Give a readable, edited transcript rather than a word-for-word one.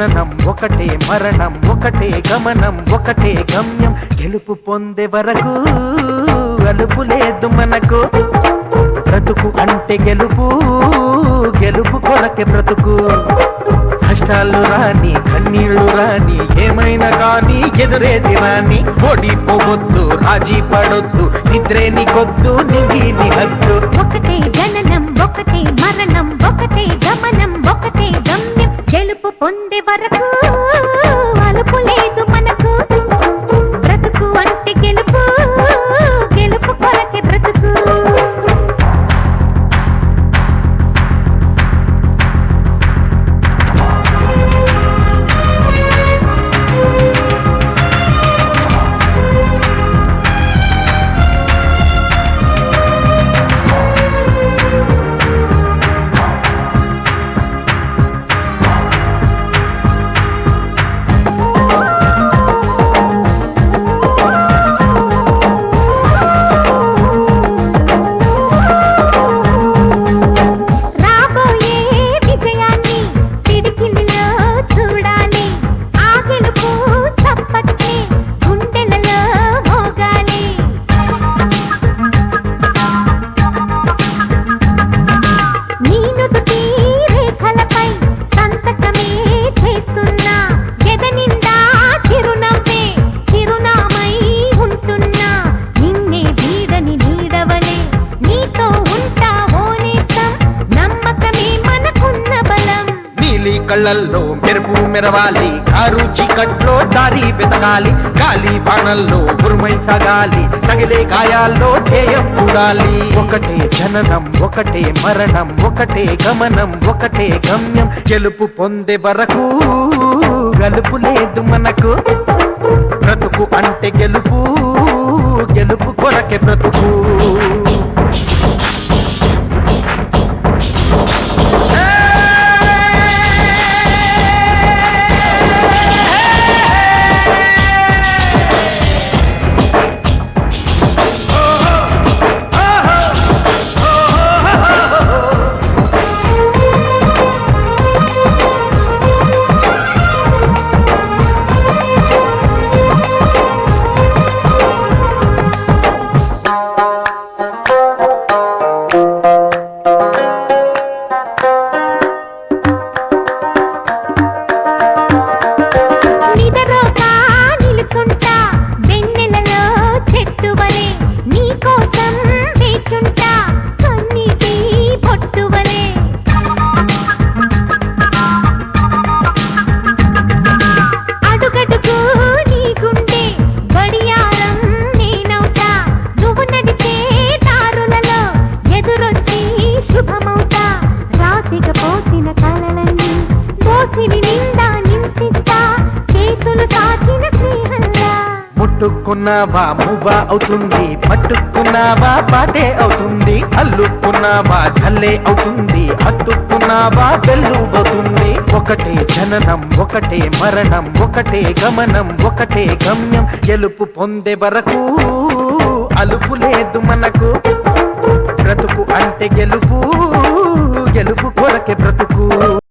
జననం ఒకటే మరణం ఒకటే గమనం ఒకటే గమ్యం గెలుపు పొందే వరకు అలుపు లేదు మనకు బ్రతుకు అంటే గెలుపు గెలుపు కొరకే బ్రతుకు కష్టాలు రాని కన్నీళ్లు రాని ఏమైనా కానీ ఎదురేది రాని ఓడిపోవద్దు రాజీ పడొద్దు నిద్రే నీకొద్దు నీ హద్దు ఒకటే జననం ఒకటే మరణం ఒకటే గమనం ఒకటే గమ్యం గెలుపు పొందే వరకు అలుపు లేదు మనకు బ్రతుకు అంటే గెలుపు గెలుపు కొరకే బ్రతుకు కళ్ళల్లో మెరుపు మెరవాలి కారు చీకట్లో దారి వెతకాలి గాలి బాణల్లో ఉరుమై సాగాలి తగిలే గాయాల్లో ధ్యేయం చూడాలి ఒకటే జననం ఒకటే మరణం ఒకటే గమనం ఒకటే గమ్యం గెలుపు పొందే వరకు గలుపు లేదు మనకు బ్రతుకు అంటే గెలుపు గెలుపు కొరకే బ్రతుకు ముట్టుకున్నావా మువ్వా అవుతుంది పట్టుకున్నావా పాటే అవుతుంది అల్లుకున్నావా జల్లే అవుతుంది హత్తుకున్నావా వెల్లుబోతుంది ఒకటే జననం ఒకటే మరణం ఒకటే గమనం ఒకటే గమ్యం గెలుపు పొందే వరకు అలుపు లేదు మనకు బ్రతుకు అంటే గెలుపు గెలుపు కొరకే బ్రతుకు